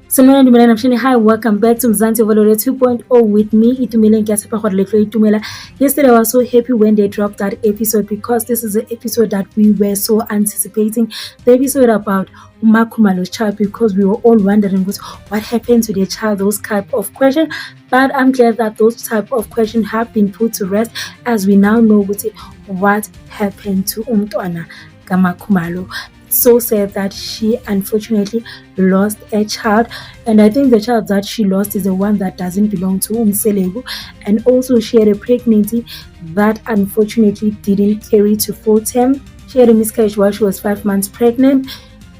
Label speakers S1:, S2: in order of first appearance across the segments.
S1: Sanibona Dumelani Mshini. Hi, welcome back to Mzansi Overloaded 2.0 with me, Itumile Nkiasepa Kgodletlo Itumela. Yesterday I was so happy when they dropped that episode because this is the episode that we were so anticipating. The episode about Umakhumalo's child, because we were all wondering what happened to their child, those type of questions. But I'm glad that those type of questions have been put to rest as we now know what happened to Umntwana Kamakhumalo. So sad that she unfortunately lost a child, and I think the child that she lost is the one that doesn't belong to Umselegu, and also she had a pregnancy that unfortunately didn't carry to full term. She had a miscarriage while she was 5 months pregnant.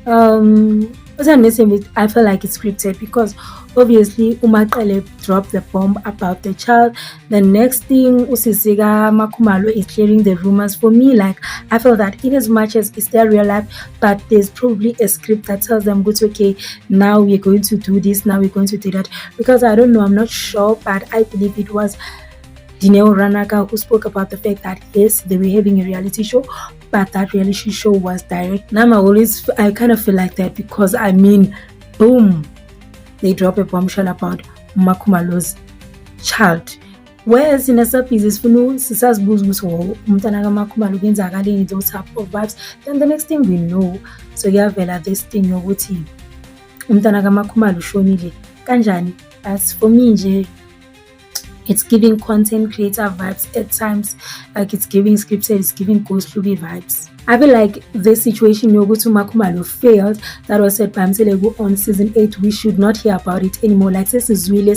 S1: I feel like it's scripted because obviously Umaqele dropped the bomb about the child. The next thing Usisiga Makhumalo is clearing the rumors. For me, like, I feel that in as much as it's their real life, but there's probably a script that tells them okay, now we're going to do this, now we're going to do that. Because I don't know, I'm not sure, but I believe it was Dineo Ranaka who spoke about the fact that yes, they were having a reality show, but that reality show was direct. Now I kind of feel like that because boom, they drop a bombshell about Makhumalo's child. Whereas in a subpieces, those type of vibes, then the next thing we know, so yavela this thing yokuthi umntana kaMakhumalo ushonile kanjani. As for me it's giving content creator vibes at times, like it's giving scripted, it's giving ghost movie vibes. I feel like this situation yokuthi Makhumalo failed, that was said by Mselegu on season 8, we should not hear about it anymore. Like sesizwile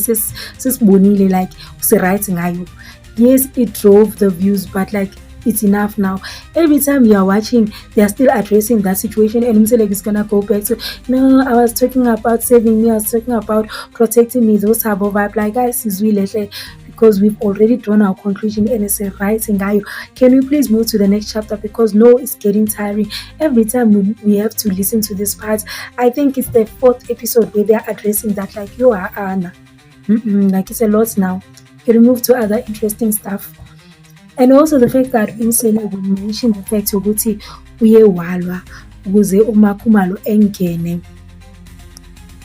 S1: sesibonile, like usewriting ngayo. Yes, it drove the views, but like it's enough now. Every time you are watching, they are still addressing that situation, and Mselegu is gonna go back to, no, I was talking about saving me, I was talking about protecting me, those type of vibe. Like, guys, is really because we've already drawn our conclusion and it's a writing guy. Can we please move to the next chapter? Because no, it's getting tiring. Every time we have to listen to this part. I think it's the 4th episode where they're addressing that, like, you are Anna. Like, it's a lot now. Can we move to other interesting stuff? And also the fact that Umselegu mentioned the fact ukuthi uyewalwa ukuze uMakhumalo engene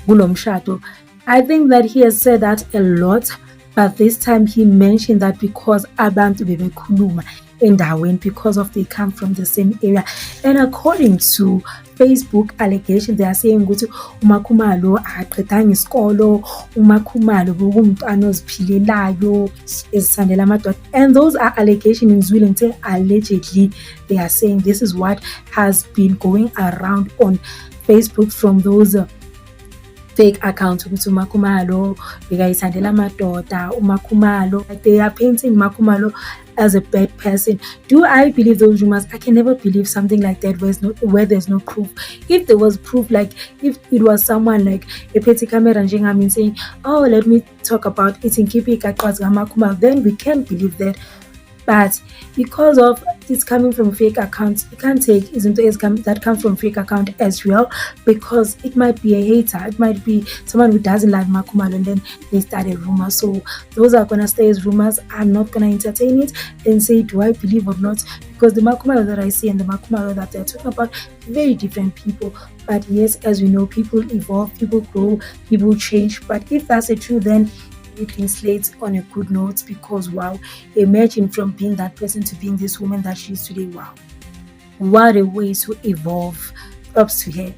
S1: kulomshado. I think that he has said that a lot, but this time he mentioned that because abantu bebekhuluma endaweni, because of they come from the same area. And according to Facebook allegations, they are saying ukuthi uMakhumalo akaqedanga isikolo, uMakhumalo bokumntwana oziphilelayo ezisandela amadoda. And those are allegations in Zwilington. Allegedly, they are saying this is what has been going around on Facebook from those fake accounts ukuthi uMakhumalo bekayisandela amadoda, uMakhumalo, like they are painting Makhumalo as a bad person. Do I believe those rumors? I can never believe something like that where there's no proof. If there was proof, like if it was someone like a petty camera njengami saying, oh, let me talk about it in Kipi Kakwazi Makhumalo, then we can believe that. But because of it's coming from fake accounts, you can't take that comes from fake account as well, because it might be a hater, it might be someone who doesn't like Makhumalo, and then they start a rumor. So those are gonna stay as rumors. I'm not gonna entertain it and say do I believe or not, because the Makhumalo that I see and the Makhumalo that they're talking about, very different people. But yes, as we know, people evolve, people grow, people change. But if that's the truth, then it translates on a good note, because wow, imagine from being that person to being this woman that she is today. Wow, what a way to evolve. Props to her.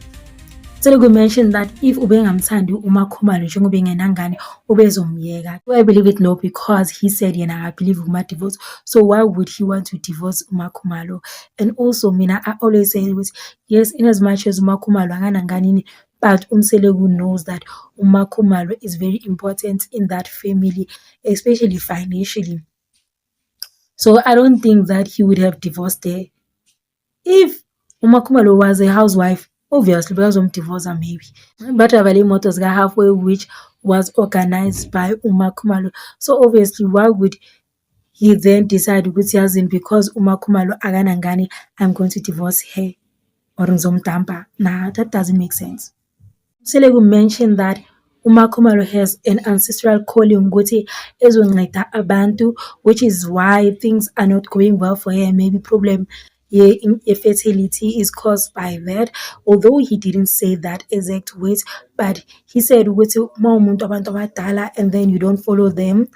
S1: Selegu mentioned that if ubengamthandi uMakhumalo njengoba engenangane ubezomyeka. Do I believe it? No, because he said I believe divorce. So why would he want to divorce uMakhumalo? And also mina, I always say yes, in as much as uMakhumalo akanangane, but Umselegu knows that uMakhumalo is very important in that family, especially financially. So I don't think that he would have divorced her. If uMakhumalo was a housewife, obviously because of divorce maybe. But Avali Motors got halfway, which was organized by uMakhumalo. So obviously, why would he then decide because uMakhumalo aganangani, I'm going to divorce her or ngizomdampa? Nah, that doesn't make sense. Selegu mentioned that uMakhumalo has an ancestral calling ukuthi ezonceda abantu, which is why things are not going well for her. Maybe problem fertility is caused by that, although he didn't say that exact words, but he said ukuthi uma umuntu abantu abadala and then you don't follow them,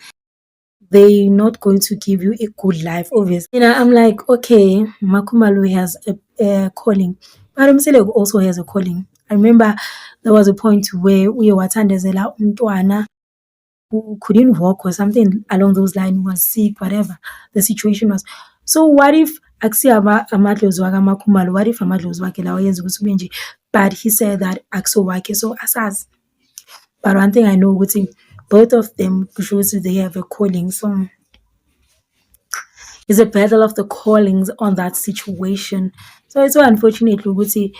S1: they're not going to give you a good life, obviously. I'm like, okay, Makumalo has a calling, but Umselego also has a calling. I remember there was a point where we were wathandazela umntwana who couldn't walk or something along those lines, was sick, whatever the situation was. So what if akusiya amadlozi wakaMakhumalo, what if amadlozi wakhe lawa yenza ukuthi kube nje, but he said that akuso wakhe, so asazi. But one thing I know ukuthi both of them shows they have a calling, so it's a battle of the callings on that situation. So it's so unfortunate ukuthi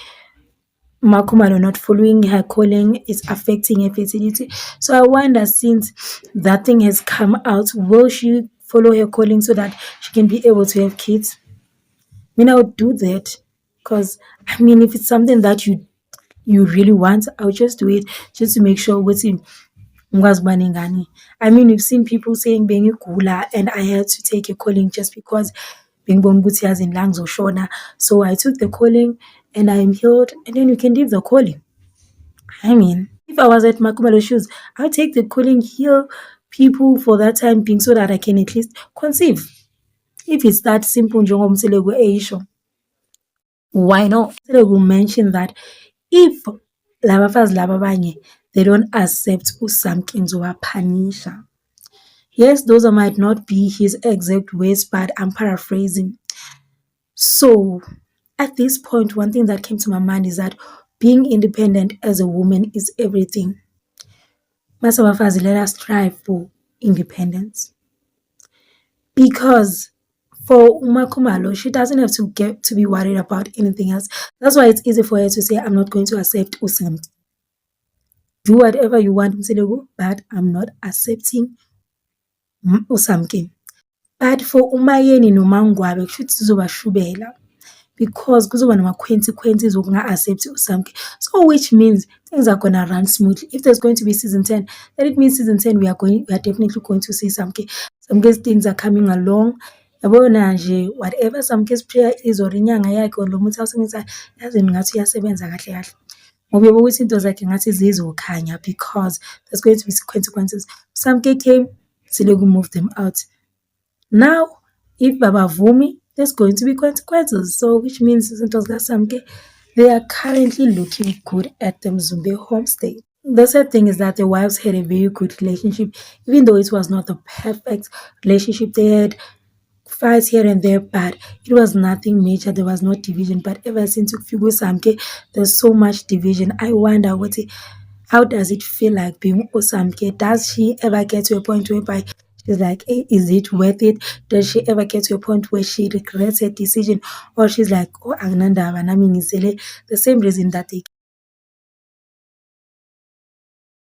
S1: Makhumalo not following her calling is affecting her fertility. So I wonder, since that thing has come out, will she follow her calling so that she can be able to have kids? I mean, I would do that because I mean, if it's something that you really want, I would just do it just to make sure what's in. I mean, we've seen people saying being a cooler, and I had to take a calling just because being Bonguti has in lungs or shona. So I took the calling and I am healed, and then you can leave the calling. I mean, if I was at Makhumalo's shoes, I would take the calling, heal people for that time being so that I can at least conceive. If it's that simple, why not? Selego mentioned that if labafazi laba abanye they don't accept uSamke Nzowapanisha. Yes, those might not be his exact words, but I'm paraphrasing. So at this point, one thing that came to my mind is that being independent as a woman is everything. Masabafazi, let us strive for independence. Because for Umakhumalo, she doesn't have to get to be worried about anything else. That's why it's easy for her to say, I'm not going to accept uSamke. Do whatever you want, Mselego, but I'm not accepting uSamke. But for uMayeni noMangwabe, kushuthi sizobashubela because kuzoba nama-consequences wokunga-accept uSamke. So which means things are gonna run smoothly. If there's going to be season 10, then it means season 10 we are definitely going to see Samke. Samke's things are coming along. Yabona nje whatever Samke's prayer is or inyanga yakhe or lo muthi awusebenzayo, yazi ngathi uyasebenza kahle kahle. Ngoba uyabona ukuthi into zakhe ngathi zizokhanya because there's going to be consequences. Samke came, Silegu moved them out. Now, if Baba Vumi, there's going to be consequences. So, which means Samke, they are currently looking good at the Mzumbe homestay. The sad thing is that the wives had a very good relationship, even though it was not the perfect relationship. They had fights here and there, but it was nothing major. There was no division. But ever since Figu Samke, there's so much division. I wonder how does it feel like being uSamke? Does she ever get to a point whereby she's like, hey, is it worth it? Does she ever get to a point where she regrets her decision? Or she's like, oh, Agnanda, the same reason that they